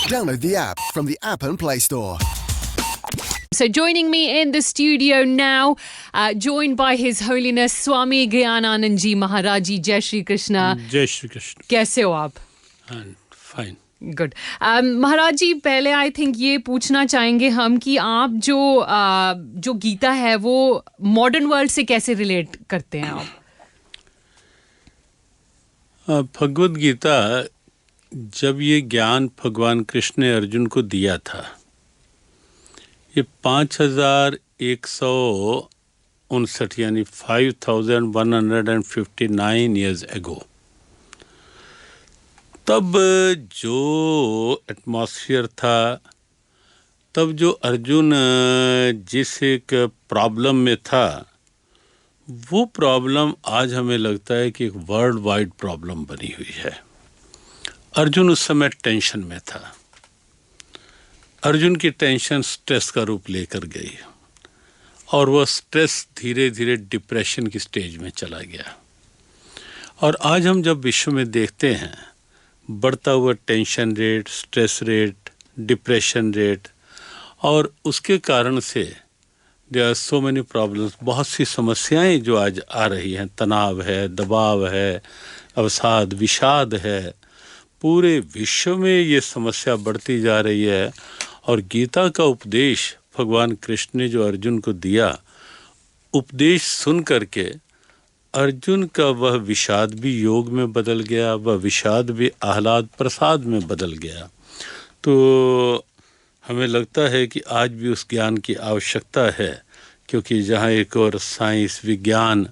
Download the app from the App and Play Store. So joining me in the studio now, joined by His Holiness Swami Gyananand Ji Maharaj Ji. Jai Shri Krishna. जय श्री कृष्ण। कैसे हो आप? Fine. Good. महाराज जी, पहले I think ये पूछना चाहेंगे हम कि आप जो गीता है वो मॉडर्न वर्ल्ड से कैसे रिलेट करते हैं आप? भगवद गीता जब ये ज्ञान भगवान कृष्ण ने अर्जुन को दिया था, ये 5159 यानी 5159 ईयर्स एगो, तब जो एटमॉस्फेयर था, तब जो अर्जुन जिस एक प्रॉब्लम में था, वो प्रॉब्लम आज हमें लगता है कि एक वर्ल्ड वाइड प्रॉब्लम बनी हुई है। अर्जुन उस समय टेंशन में था। अर्जुन की टेंशन स्ट्रेस का रूप लेकर गई और वह स्ट्रेस धीरे धीरे डिप्रेशन की स्टेज में चला गया। और आज हम जब विश्व में देखते हैं बढ़ता हुआ tension rate, stress rate, depression rate, और उसके कारण से there are so many problems, बहुत सी समस्याएं जो आज आ रही हैं, तनाव है, दबाव है, अवसाद, विषाद है, पूरे विश्व में ये समस्या बढ़ती जा रही है। और गीता का उपदेश भगवान कृष्ण ने जो अर्जुन को दिया, उपदेश सुन करके अर्जुन का वह विषाद भी योग में बदल गया, वह विषाद भी आह्लाद प्रसाद में बदल गया। तो हमें लगता है कि आज भी उस ज्ञान की आवश्यकता है, क्योंकि जहाँ एक और साइंस, विज्ञान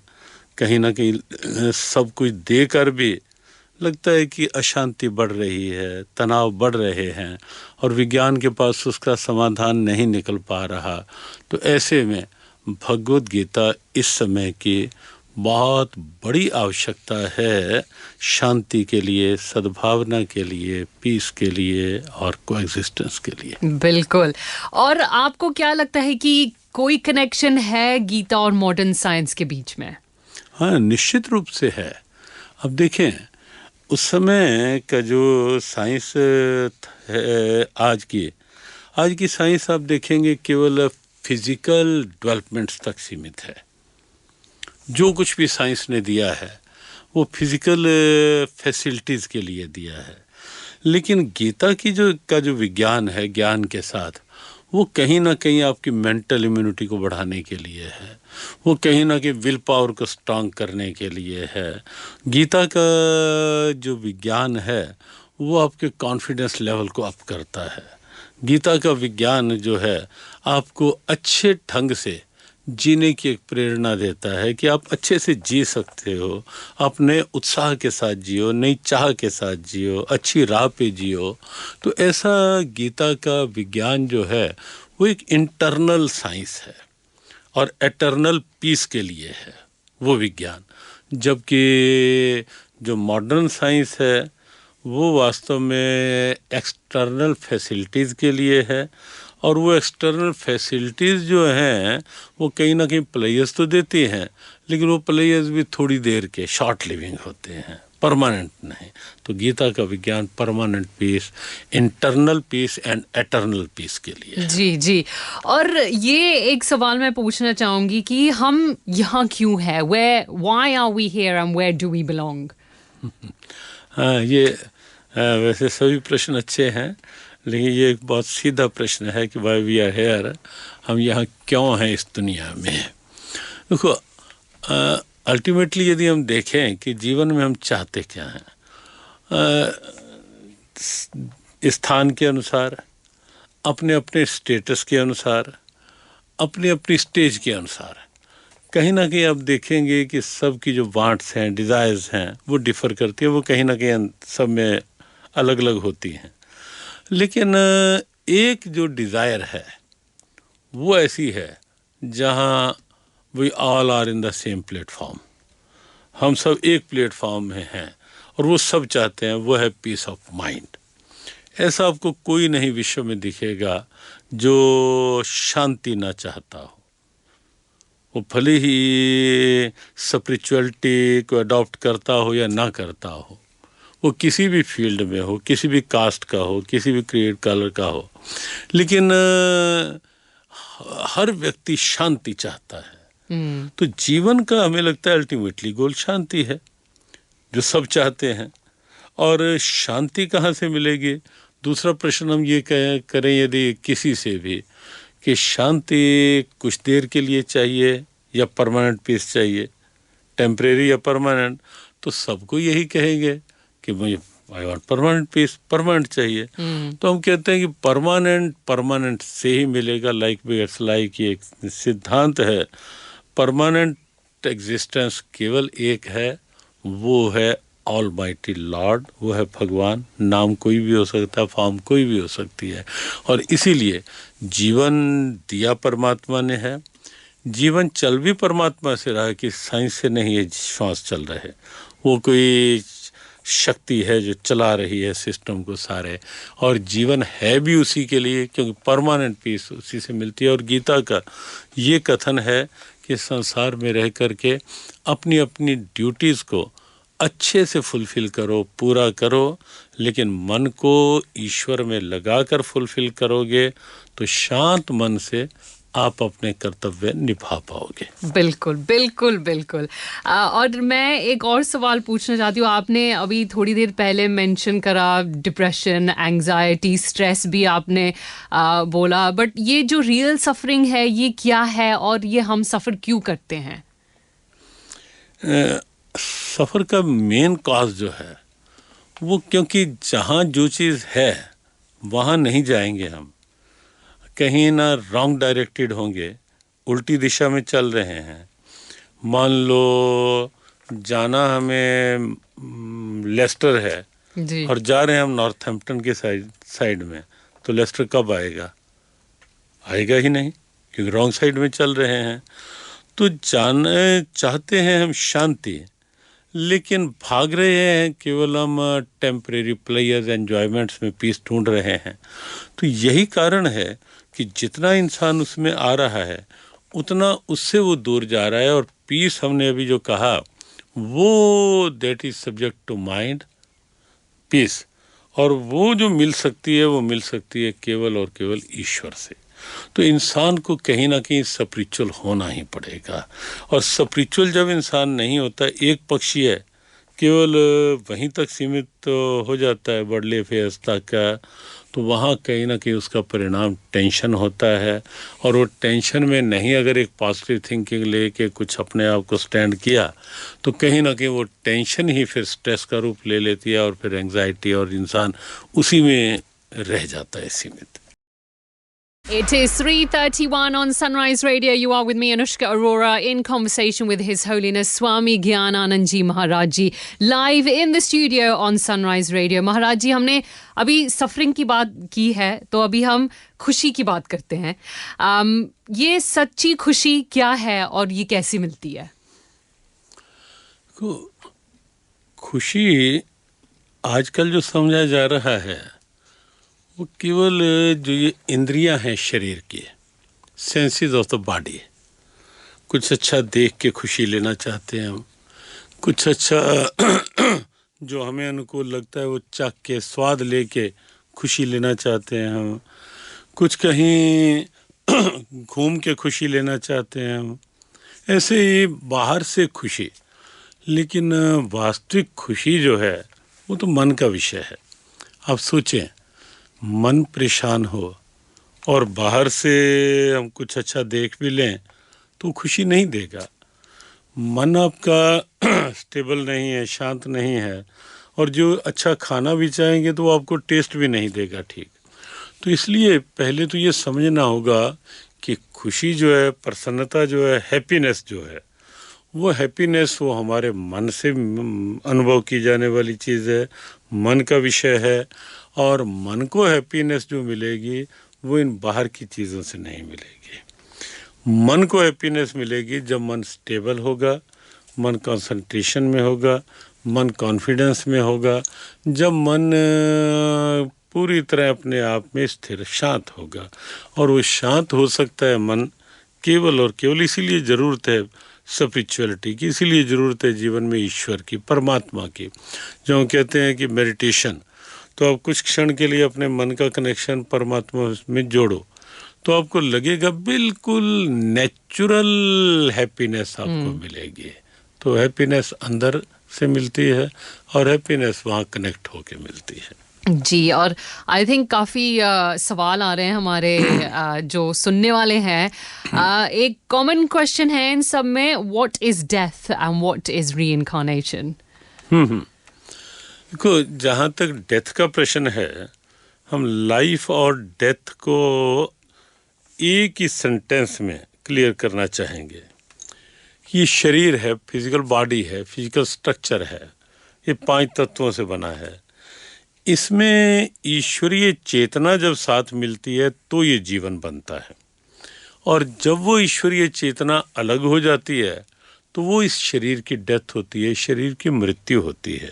कहीं ना कहीं सब कुछ देकर भी लगता है कि अशांति बढ़ रही है, तनाव बढ़ रहे हैं और विज्ञान के पास उसका समाधान नहीं निकल पा रहा। तो ऐसे में भगवद गीता इस समय की बहुत बड़ी आवश्यकता है, शांति के लिए, सद्भावना के लिए, पीस के लिए और कोएग्जिस्टेंस के लिए। बिल्कुल। और आपको क्या लगता है कि कोई कनेक्शन है गीता और मॉडर्न साइंस के बीच में? हाँ, निश्चित रूप से है। अब देखें, उस समय का जो साइंस है, आज की साइंस आप देखेंगे केवल फिजिकल डेवलपमेंट्स तक सीमित है। जो कुछ भी साइंस ने दिया है वो फिजिकल फैसिलिटीज़ के लिए दिया है। लेकिन गीता की जो विज्ञान है, ज्ञान के साथ वो कहीं ना कहीं आपकी मेंटल इम्यूनिटी को बढ़ाने के लिए है, वो कहीं ना कहीं विल पावर को स्ट्रांग करने के लिए है। गीता का जो विज्ञान है वो आपके कॉन्फिडेंस लेवल को अप करता है। गीता का विज्ञान जो है आपको अच्छे ढंग से जीने की एक प्रेरणा देता है कि आप अच्छे से जी सकते हो, अपने उत्साह के साथ जियो, नई चाह के साथ जियो, अच्छी राह पे जियो। तो ऐसा गीता का विज्ञान जो है वो एक इंटरनल साइंस है और एटर्नल पीस के लिए है वो विज्ञान। जबकि जो मॉडर्न साइंस है वो वास्तव में एक्सटर्नल फैसिलिटीज़ के लिए है। और वो एक्सटर्नल फैसिलिटीज़ जो हैं वो कहीं ना कहीं प्लेयर्स तो देती हैं, लेकिन वो प्लेयर्स भी थोड़ी देर के, शॉर्ट लिविंग होते हैं, परमानेंट नहीं। तो गीता का विज्ञान permanent peace, internal peace and eternal peace के लिए है। जी जी। और ये एक सवाल मैं पूछना चाहूँगी कि हम यहाँ क्यों हैं? Why are we here and where do we belong? हाँ, ये वैसे सभी प्रश्न अच्छे हैं, लेकिन ये एक बहुत सीधा प्रश्न है कि वाई वी आर हेयर, हम यहाँ क्यों हैं इस दुनिया में। देखो, अल्टीमेटली यदि हम देखें कि जीवन में हम चाहते क्या हैं, स्थान के अनुसार, अपने अपने स्टेटस के अनुसार, अपनी अपनी स्टेज के अनुसार, कहीं ना कहीं आप देखेंगे कि सब की जो वांट्स हैं, डिज़ायर्स हैं, वो डिफ़र करती है, वो कहीं ना कहीं सब में अलग अलग होती हैं। लेकिन एक जो डिज़ायर है वो ऐसी है जहाँ we all are in the same platform, हम सब एक प्लेटफॉर्म में हैं और वो सब चाहते हैं, वो है पीस ऑफ माइंड। ऐसा आपको कोई नहीं विश्व में दिखेगा जो शांति ना चाहता हो। वो भले ही स्पिरिचुअलिटी को अडॉप्ट करता हो या ना करता हो, वो किसी भी फील्ड में हो, किसी भी कास्ट का हो, किसी भी क्रिएट कलर का हो, लेकिन हर व्यक्ति शांति चाहता है। तो जीवन का हमें लगता है अल्टीमेटली गोल शांति है, जो सब चाहते हैं। और शांति कहाँ से मिलेगी? दूसरा प्रश्न हम ये करें यदि किसी से भी कि शांति कुछ देर के लिए चाहिए या परमानेंट पीस चाहिए, टेम्परेरी या परमानेंट, तो सबको यही कहेंगे कि मुझे I want permanent peace, permanent चाहिए। तो हम कहते हैं कि परमानेंट से ही मिलेगा। लाइक बिगेट्स लाइक, ये एक सिद्धांत है। परमानेंट एग्जिस्टेंस केवल एक है, वो है ऑलमाइटी लॉर्ड, वो है भगवान। नाम कोई भी हो सकता है, फॉर्म कोई भी हो सकती है। और इसीलिए जीवन दिया परमात्मा ने है, जीवन चल भी परमात्मा से रहा है कि साइंस से नहीं ये श्वास चल रहे, वो कोई शक्ति है जो चला रही है सिस्टम को सारे। और जीवन है भी उसी के लिए, क्योंकि परमानेंट पीस उसी से मिलती है। और गीता का ये कथन है कि संसार में रह करके अपनी अपनी ड्यूटीज़ को अच्छे से फुलफिल करो, पूरा करो, लेकिन मन को ईश्वर में लगाकर फुलफिल करोगे तो शांत मन से आप अपने कर्तव्य निभा पाओगे। बिल्कुल बिल्कुल बिल्कुल। और मैं एक और सवाल पूछना चाहती हूँ। आपने अभी थोड़ी देर पहले मेंशन करा डिप्रेशन, एंजाइटी, स्ट्रेस भी आपने बोला, बट ये जो रियल सफरिंग है ये क्या है और ये हम सफ़र क्यों करते हैं? सफ़र का मेन कॉज जो है वो, क्योंकि जहाँ जो चीज़ है वहाँ नहीं जाएंगे हम, कहीं ना रॉन्ग डायरेक्टेड होंगे, उल्टी दिशा में चल रहे हैं। मान लो जाना हमें लेस्टर है जी। और जा रहे हैं हम नॉर्थहैम्पटन के साइड में, तो लेस्टर कब आएगा? आएगा ही नहीं, क्योंकि रॉन्ग साइड में चल रहे हैं। तो जाने चाहते हैं हम शांति, लेकिन भाग रहे हैं केवल हम टेम्परेरी प्लेजर्स, एंजॉयमेंट्स में पीस ढूंढ रहे हैं। तो यही कारण है कि जितना इंसान उसमें आ रहा है उतना उससे वो दूर जा रहा है। और पीस हमने अभी जो कहा वो that is subject to mind peace, और वो जो मिल सकती है वो मिल सकती है केवल और केवल ईश्वर से। तो इंसान को कहीं ना कहीं स्पिरिचुअल होना ही पड़ेगा। और स्पिरिचुअल जब इंसान नहीं होता, एक पक्षी है, केवल वहीं तक सीमित हो जाता है बर्डले फेस तक का, तो वहाँ कहीं ना कहीं उसका परिणाम टेंशन होता है। और वो टेंशन में नहीं अगर एक पॉजिटिव थिंकिंग लेके कुछ अपने आप को स्टैंड किया, तो कहीं ना कहीं वो टेंशन ही फिर स्ट्रेस का रूप ले लेती है, और फिर एंग्जाइटी, और इंसान उसी में रह जाता है सीमित। It is 3:31 on Sunrise Radio. You are with me, Anushka Arora, in conversation with His Holiness Swami Gyananand Ji Maharaj Ji, live in the studio on Sunrise Radio. Maharaj Ji, हमने अभी सफरिंग की बात की है, तो अभी हम खुशी की बात करते हैं। ये सच्ची खुशी क्या है और ये कैसे मिलती है? खुशी आजकल जो समझा जा रहा है वो केवल जो ये इंद्रियां हैं शरीर की, सेंसेस ऑफ द बॉडी, कुछ अच्छा देख के खुशी लेना चाहते हैं हम, कुछ अच्छा जो हमें अनुकूल लगता है वो चख के स्वाद लेके खुशी लेना चाहते हैं हम, कुछ कहीं घूम के खुशी लेना चाहते हैं हम, ऐसे ही बाहर से खुशी। लेकिन वास्तविक खुशी जो है वो तो मन का विषय है। आप सोचें, मन परेशान हो और बाहर से हम कुछ अच्छा देख भी लें तो खुशी नहीं देगा। मन आपका स्टेबल नहीं है, शांत नहीं है, और जो अच्छा खाना भी चाहेंगे तो वो आपको टेस्ट भी नहीं देगा ठीक। तो इसलिए पहले तो ये समझना होगा कि खुशी जो है, प्रसन्नता जो है, हैप्पीनेस जो है, वो हैप्पीनेस वो हमारे मन से अनुभव की जाने वाली चीज़ है, मन का विषय है। और मन को हैप्पीनेस जो मिलेगी वो इन बाहर की चीज़ों से नहीं मिलेगी। मन को हैप्पीनेस मिलेगी जब मन स्टेबल होगा, मन कंसंट्रेशन में होगा, मन कॉन्फिडेंस में होगा, जब मन पूरी तरह अपने आप में स्थिर शांत होगा। और वो शांत हो सकता है मन केवल और केवल, इसीलिए ज़रूरत है स्पिरिचुअलिटी की, इसीलिए ज़रूरत है जीवन में ईश्वर की, परमात्मा की। जो हम कहते हैं कि मेडिटेशन, तो आप कुछ क्षण के लिए अपने मन का कनेक्शन परमात्मा में जोड़ो, तो आपको लगेगा बिल्कुल नेचुरल हैप्पीनेस आपको मिलेगी। तो हैप्पीनेस अंदर से मिलती है और हैप्पीनेस वहाँ कनेक्ट होके मिलती है। जी, और आई थिंक काफ़ी सवाल आ रहे हैं हमारे जो सुनने वाले हैं। एक कॉमन क्वेश्चन है इन सब में, what is death and what is reincarnation? देखो, जहाँ तक डेथ का प्रश्न है, हम लाइफ और डेथ को एक ही सेंटेंस में क्लियर करना चाहेंगे। ये शरीर है, फिजिकल बॉडी है, फिजिकल स्ट्रक्चर है, ये 5 तत्वों से बना है। इसमें ईश्वरीय चेतना जब साथ मिलती है तो ये जीवन बनता है, और जब वो ईश्वरीय चेतना अलग हो जाती है तो वो इस शरीर की डेथ होती है, शरीर की मृत्यु होती है।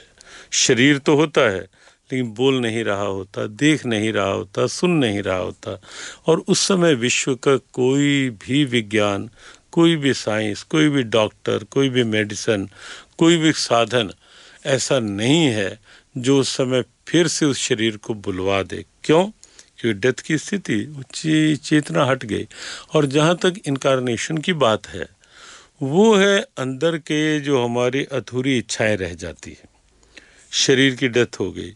शरीर तो होता है लेकिन बोल नहीं रहा होता, देख नहीं रहा होता, सुन नहीं रहा होता, और उस समय विश्व का कोई भी विज्ञान, कोई भी साइंस, कोई भी डॉक्टर, कोई भी मेडिसिन, कोई भी साधन ऐसा नहीं है जो उस समय फिर से उस शरीर को बुलवा दे। क्यों? क्योंकि डेथ की स्थिति, चेतना हट गई। और जहाँ तक इनकारनेशन की बात है, वो है अंदर के जो हमारी अधूरी इच्छाएं रह जाती है। शरीर की डेथ हो गई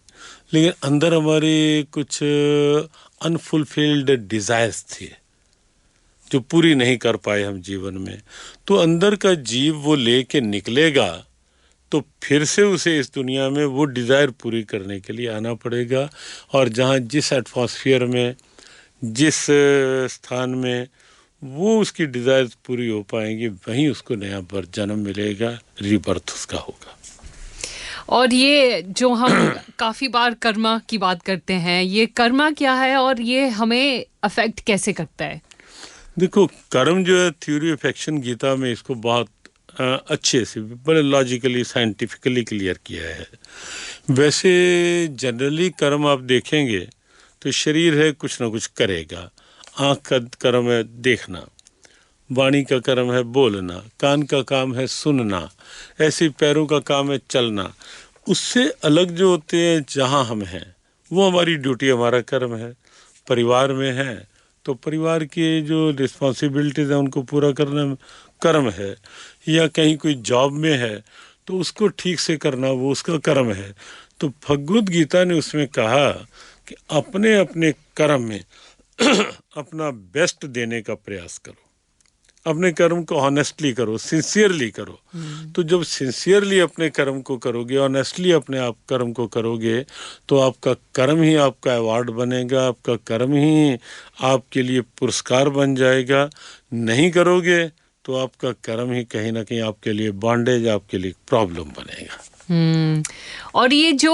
लेकिन अंदर हमारी कुछ अनफुलफिल्ड डिज़ायर्स थी जो पूरी नहीं कर पाए हम जीवन में, तो अंदर का जीव वो लेके निकलेगा, तो फिर से उसे इस दुनिया में वो डिज़ायर पूरी करने के लिए आना पड़ेगा। और जहाँ जिस एटमॉस्फेयर में, जिस स्थान में वो उसकी डिज़ायर पूरी हो पाएंगी, वहीं उसको नया जन्म मिलेगा, रीबर्थ उसका होगा। और ये जो हम काफ़ी बार कर्मा की बात करते हैं, ये कर्मा क्या है और ये हमें अफेक्ट कैसे करता है? देखो, कर्म जो है, थ्योरी ऑफ एक्शन, गीता में इसको बहुत अच्छे से, बड़े लॉजिकली, साइंटिफिकली क्लियर किया है। वैसे जनरली कर्म आप देखेंगे तो शरीर है कुछ ना कुछ करेगा। आँख का कर्म है देखना, वाणी का कर्म है बोलना, कान का काम है सुनना, ऐसे पैरों का काम है चलना। उससे अलग जो होते हैं जहाँ हम हैं, वो हमारी ड्यूटी, हमारा कर्म है। परिवार में है तो परिवार की जो रिस्पॉन्सिबिलिटीज़ हैं उनको पूरा करना कर्म है, या कहीं कोई जॉब में है तो उसको ठीक से करना वो उसका कर्म है। तो भगवद गीता ने उसमें कहा कि अपने अपने कर्म में अपना बेस्ट देने का प्रयास करो, अपने कर्म को ऑनेस्टली करो, सिंसियरली करो। तो जब सिंसियरली अपने कर्म को करोगे, ऑनेस्टली अपने आप कर्म को करोगे, तो आपका कर्म ही आपका अवार्ड बनेगा, आपका कर्म ही आपके लिए पुरस्कार बन जाएगा। नहीं करोगे तो आपका कर्म ही कहीं ना कहीं आपके लिए बॉन्डेज, आपके लिए प्रॉब्लम बनेगा। और ये जो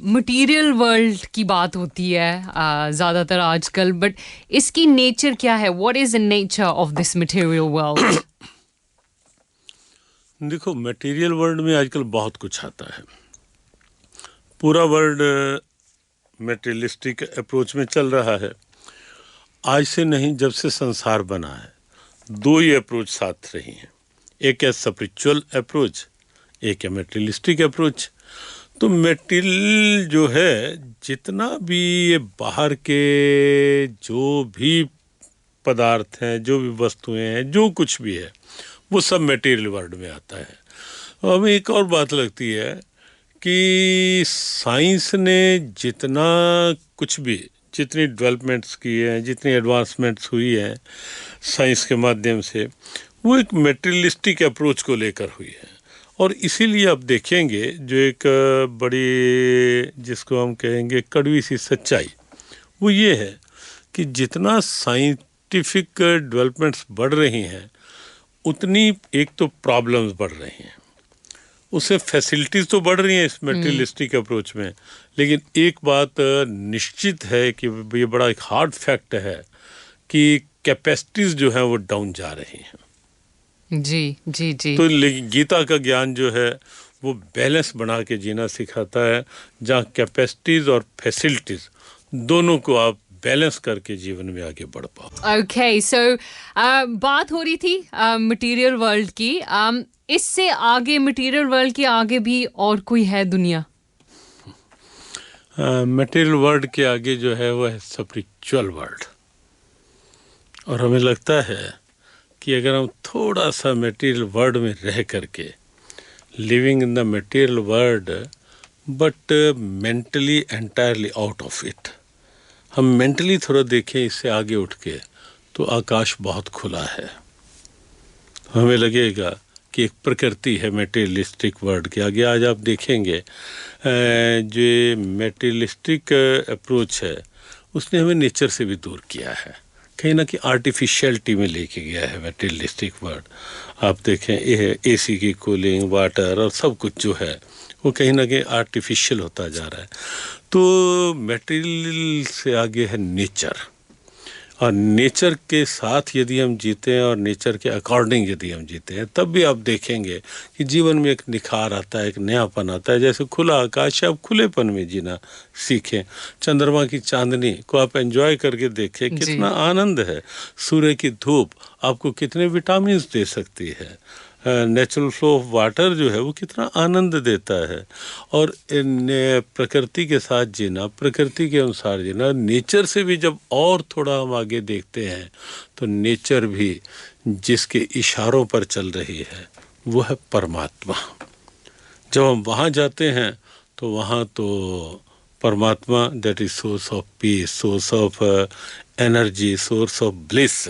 मटेरियल वर्ल्ड की बात होती है ज़्यादातर आजकल, बट इसकी नेचर क्या है? What is the nature of this material world? देखो, मटेरियल वर्ल्ड में आजकल बहुत कुछ आता है। पूरा वर्ल्ड मटेरियलिस्टिक अप्रोच में चल रहा है। आज से नहीं, जब से संसार बना है, 2 ही अप्रोच साथ रही हैं। एक है स्पिरिचुअल अप्रोच, एक है मटेरियलिस्टिक अप्रोच। तो मटेरियल जो है, जितना भी ये बाहर के जो भी पदार्थ हैं, जो भी वस्तुएं हैं, जो कुछ भी है, वो सब मटेरियल वर्ल्ड में आता है। और हमें एक और बात लगती है कि साइंस ने जितना कुछ भी, जितनी डेवलपमेंट्स की हैं, जितनी एडवांसमेंट्स हुई हैं साइंस के माध्यम से, वो एक मटेरियलिस्टिक अप्रोच को लेकर हुई है। और इसीलिए आप देखेंगे जो एक बड़ी, जिसको हम कहेंगे कड़वी सी सच्चाई, वो ये है कि जितना साइंटिफिक डेवलपमेंट्स बढ़ रही हैं, उतनी एक तो प्रॉब्लम्स बढ़ रही हैं। उससे फैसिलिटीज़ तो बढ़ रही हैं इस मटेरियलिस्टिक अप्रोच में, लेकिन एक बात निश्चित है कि ये बड़ा एक हार्ड फैक्ट है कि कैपेसिटीज़ जो हैं वो डाउन जा रही हैं। जी जी जी। तो गीता का ज्ञान जो है वो बैलेंस बना के जीना सिखाता है, जहाँ कैपेसिटीज़ और फैसिलिटीज़ दोनों को आप बैलेंस करके जीवन में आगे बढ़ पाओ। ओके, सो बात हो रही थी मटेरियल वर्ल्ड की। इससे आगे, मटेरियल वर्ल्ड के आगे भी और कोई है दुनिया? मटेरियल वर्ल्ड के आगे जो है वो है स्पिरिचुअल वर्ल्ड। और हमें लगता है कि अगर हम थोड़ा सा मटेरियल वर्ल्ड में रह करके, living in the material world but mentally entirely out of it, हम मेंटली थोड़ा देखें इससे आगे उठ के, तो आकाश बहुत खुला है। हमें लगेगा कि एक प्रकृति है मेटेरियलिस्टिक वर्ल्ड के आगे। आज आप देखेंगे जो मेटेरियलिस्टिक अप्रोच है उसने हमें नेचर से भी दूर किया है, कहीं ना कहीं आर्टिफिशियलिटी में लेके गया है मेटेरियलिस्टिक वर्ल्ड। आप देखें एसी की कूलिंग, वाटर और सब कुछ जो है वो कहीं ना कहीं आर्टिफिशियल होता जा रहा है। तो मटेरियल से आगे है नेचर, और नेचर के साथ यदि हम जीते हैं और नेचर के अकॉर्डिंग यदि हम जीते हैं, तब भी आप देखेंगे कि जीवन में एक निखार आता है, एक नयापन आता है। जैसे खुला आकाश है, आप खुलेपन में जीना सीखें। चंद्रमा की चांदनी को आप एंजॉय करके देखें, कितना आनंद है। सूर्य की धूप आपको कितने विटामिन दे सकती है। नेचुरल फ्लो ऑफ वाटर जो है वो कितना आनंद देता है। और प्रकृति के साथ जीना, प्रकृति के अनुसार जीना, नेचर से भी जब और थोड़ा हम आगे देखते हैं तो नेचर भी जिसके इशारों पर चल रही है वो है परमात्मा। जब हम वहाँ जाते हैं तो वहाँ तो परमात्मा, that is source of peace, source of energy, source of bliss.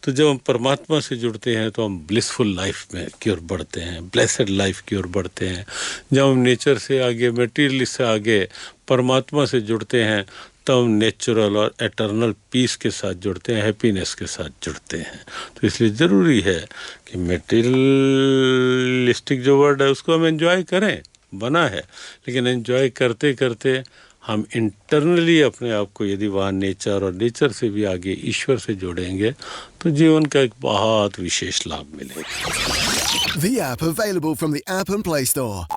तो जब हम परमात्मा से जुड़ते हैं तो हम ब्लिसफुल लाइफ में की ओर बढ़ते हैं, ब्लेसड लाइफ की ओर बढ़ते हैं। जब हम नेचर से आगे, मटेरियल से आगे परमात्मा से जुड़ते हैं तब हम नेचुरल और एटर्नल पीस के साथ जुड़ते हैं, हैप्पीनेस के साथ जुड़ते हैं। तो इसलिए ज़रूरी है कि मटेरियलिस्टिक जो वर्ड है उसको हम एंजॉय करें, बना है, लेकिन एंजॉय करते करते हम इंटरनली अपने आप को यदि वहाँ नेचर और नेचर से भी आगे ईश्वर से जोड़ेंगे तो जीवन का एक बहुत विशेष लाभ मिलेगा। The app available from the App and Play Store.